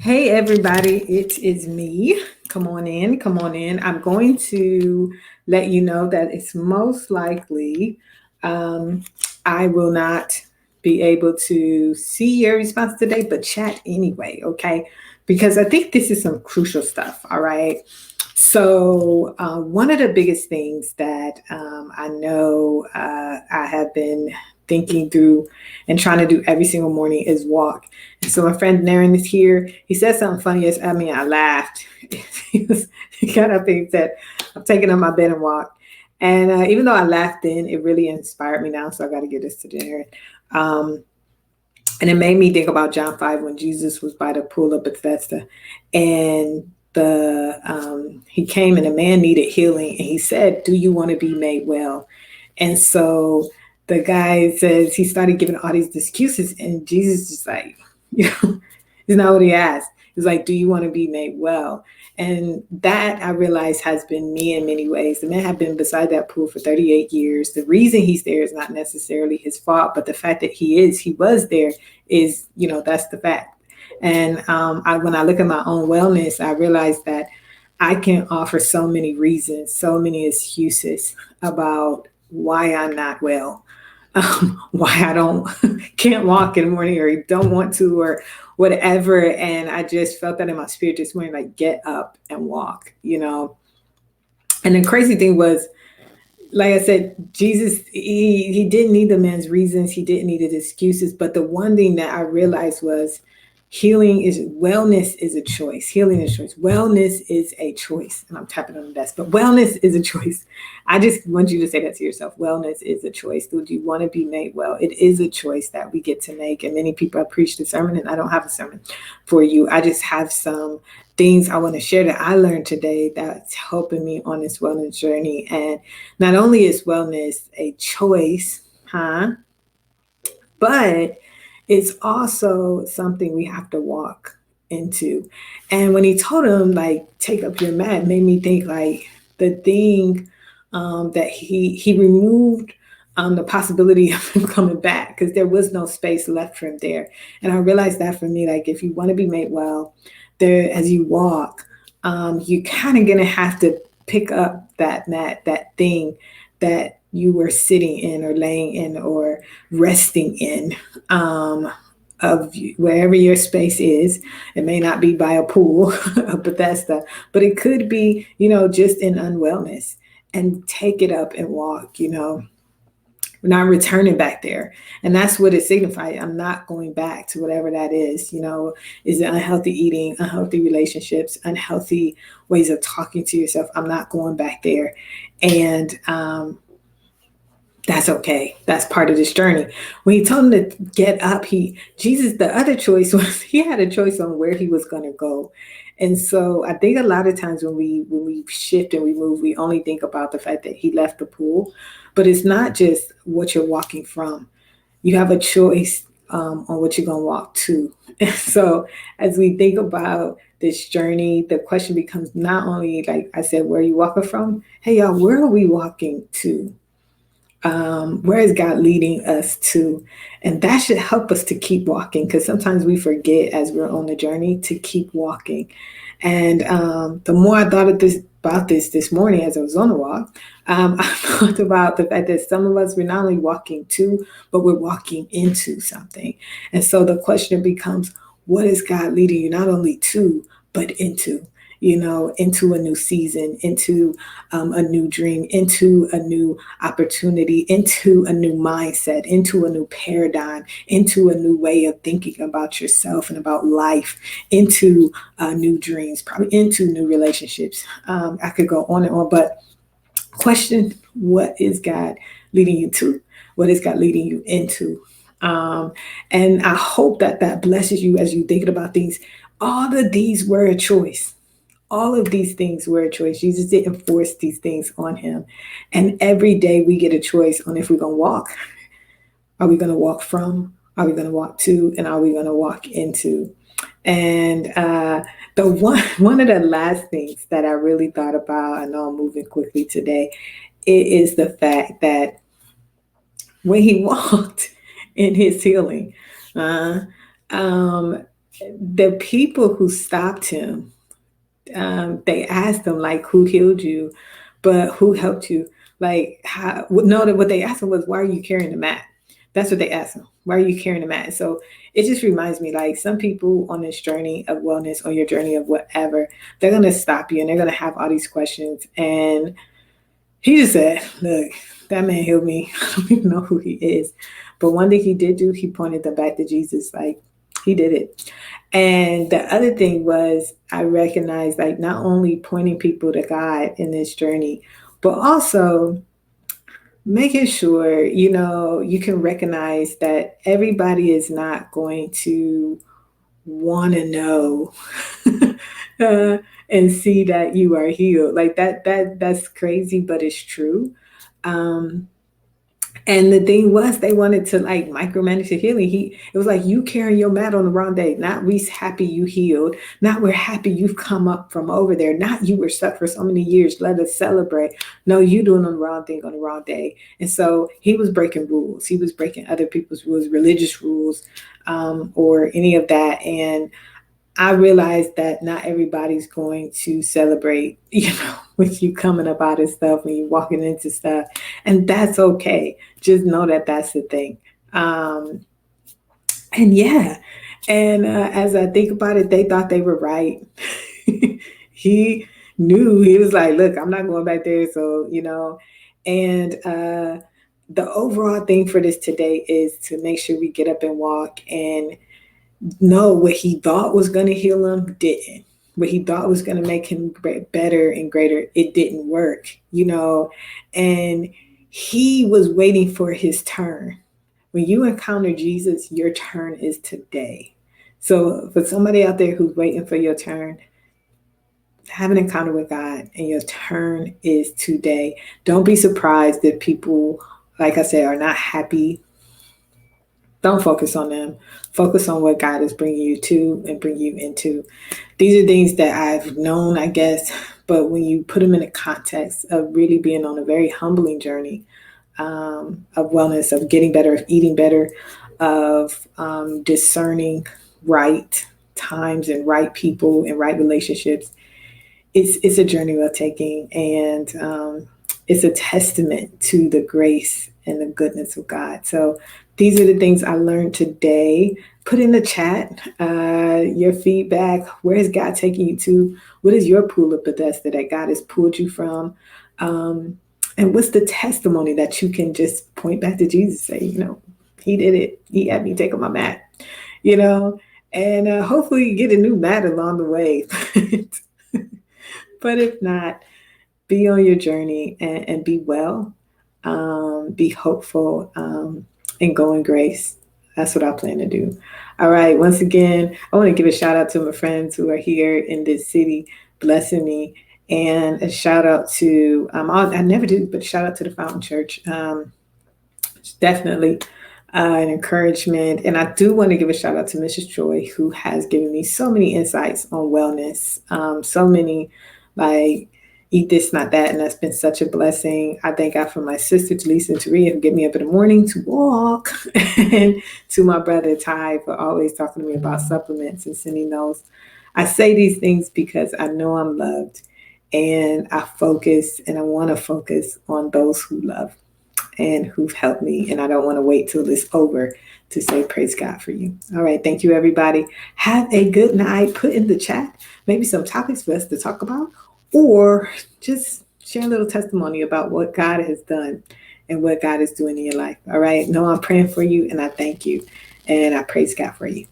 Hey everybody, it is me. Come on in, come on in. I'm going to let you know that it's most likely um, I will not be able to see your response today, but chat anyway, okay? Because I think this is some crucial stuff, all right? So, one of the biggest things that I know I have been thinking through and trying to do every single morning is walk. And so, my friend Naren is here. He said something funny. I laughed. He got up and he said, I'm taking up my bed and walk. And even though I laughed then, it really inspired me now. So, I got to give this to Naren. Um, and it made me think about John 5 when Jesus was by the pool of Bethesda. And he came and a man needed healing and he said, do you want to be made well? And so the guy says he started giving all these excuses and Jesus is like, you know, is not what he asked. He's like, do you want to be made well? And that I realized has been me in many ways. The man had been beside that pool for 38 years. The reason he's there is not necessarily his fault, but the fact that he was there is, that's the fact. And when I look at my own wellness, I realize that I can offer so many reasons, so many excuses about why I'm not well, why I don't can't walk in the morning or don't want to or whatever. And I just felt that in my spirit this morning, like get up and walk. And the crazy thing was, like I said, Jesus, he didn't need the man's reasons. He didn't need his excuses. But the one thing that I realized was wellness is a choice. Healing is a choice. Wellness is a choice. And I'm tapping on the desk, but wellness is a choice. I just want you to say that to yourself. Wellness is a choice. Do you want to be made well? It is a choice that we get to make. And many people have preached a sermon, and I don't have a sermon for you. I just have some things I want to share that I learned today that's helping me on this wellness journey. And not only is wellness a choice, but it's also something we have to walk into. And when he told him, like, take up your mat, made me think, like, the thing that he removed the possibility of him coming back because there was no space left for him there. And I realized that for me, like, if you want to be made well, there as you walk, you kind of gonna have to pick up that mat, that thing that you were sitting in or laying in or resting in, of wherever your space is. It may not be by a pool of Bethesda, but it could be, just in unwellness, and take it up and walk. We're not returning back there. And that's what it signifies. I'm not going back to whatever that is it unhealthy eating, unhealthy relationships, unhealthy ways of talking to yourself. I'm not going back there. And that's okay. That's part of this journey. When he told him to get up, the other choice was he had a choice on where he was going to go. And so I think a lot of times when we shift and we move, we only think about the fact that he left the pool, but it's not just what you're walking from. You have a choice on what you're going to walk to. And so as we think about this journey, the question becomes not only, like I said, where are you walking from? Hey, y'all, where are we walking to? Where is God leading us to? And that should help us to keep walking because sometimes we forget as we're on the journey to keep walking. And the more I thought about this morning as I was on the walk, I thought about the fact that some of us, we're not only walking to, but we're walking into something. And so the question becomes, what is God leading you not only to, but into? Into a new season, into a new dream, into a new opportunity, into a new mindset, into a new paradigm, into a new way of thinking about yourself and about life, into new dreams, probably into new relationships. I could go on and on, but question, what is God leading you to? What is God leading you into? And I hope that blesses you as you thinking about things. All of these were a choice. All of these things were a choice. Jesus didn't force these things on him. And every day we get a choice on if we're going to walk. Are we going to walk from? Are we going to walk to? And are we going to walk into? And the one of the last things that I really thought about, I know I'm moving quickly today, it is the fact that when he walked in his healing, uh, um, the people who stopped him, they asked him like, "Who healed you?" But who helped you? Like, how? No, what they asked him was, "Why are you carrying the mat?" That's what they asked him. Why are you carrying the mat? So it just reminds me, like, some people on this journey of wellness, on your journey of whatever, they're gonna stop you and they're gonna have all these questions. And he just said, "Look, that man healed me. I don't even know who he is." But one thing he did do, he pointed them back to Jesus. Like, he did it. And the other thing was, I recognized, like, not only pointing people to God in this journey, but also making sure, you can recognize that everybody is not going to want to know uh, and see that you are healed. Like that's crazy, but it's true. Um, and the thing was, they wanted to like micromanage the healing. It was like, you carrying your mat on the wrong day. Not we's happy you healed. Not we're happy you've come up from over there. Not you were stuck for so many years. Let us celebrate. No, you doing the wrong thing on the wrong day. And so he was breaking rules. He was breaking other people's rules, religious rules, or any of that. And I realized that not everybody's going to celebrate, with you coming up out of stuff, when you walking into stuff, and that's okay. Just know that that's the thing. Um, and yeah, and as I think about it, they thought they were right. He knew, he was like, "Look, I'm not going back there." So and the overall thing for this today is to make sure we get up and walk. And no, what he thought was going to heal him didn't. What he thought was going to make him better and greater, it didn't work, And he was waiting for his turn. When you encounter Jesus, your turn is today. So for somebody out there who's waiting for your turn, have an encounter with God, and your turn is today. Don't be surprised that people, like I said, are not happy. Don't focus on them. Focus on what God is bringing you to and bring you into. These are things that I've known, I guess, but when you put them in a context of really being on a very humbling journey, of wellness, of getting better, of eating better, of discerning right times and right people and right relationships, it's a journey worth taking. And it's a testament to the grace and the goodness of God. So these are the things I learned today. Put in the chat your feedback. Where is God taking you to? What is your pool of Bethesda that God has pulled you from? And what's the testimony that you can just point back to Jesus, say, he did it. He had me take on my mat, and hopefully you get a new mat along the way. But if not, be on your journey and be well, be hopeful, and go in grace. That's what I plan to do. All right. Once again, I want to give a shout out to my friends who are here in this city, blessing me, and a shout out to, I never do, but shout out to the Fountain Church. Definitely an encouragement. And I do want to give a shout out to Mrs. Joy, who has given me so many insights on wellness, so many, like, eat this, not that. And that's been such a blessing. I thank God for my sister, Talisa and Taria, who get me up in the morning to walk, and to my brother, Ty, for always talking to me about supplements and sending those. I say these things because I know I'm loved, and I focus, and I want to focus on those who love and who've helped me. And I don't want to wait till it's over to say praise God for you. All right. Thank you, everybody. Have a good night. Put in the chat maybe some topics for us to talk about, or just share a little testimony about what God has done and what God is doing in your life. All right. No, I'm praying for you, and I thank you, and I praise God for you.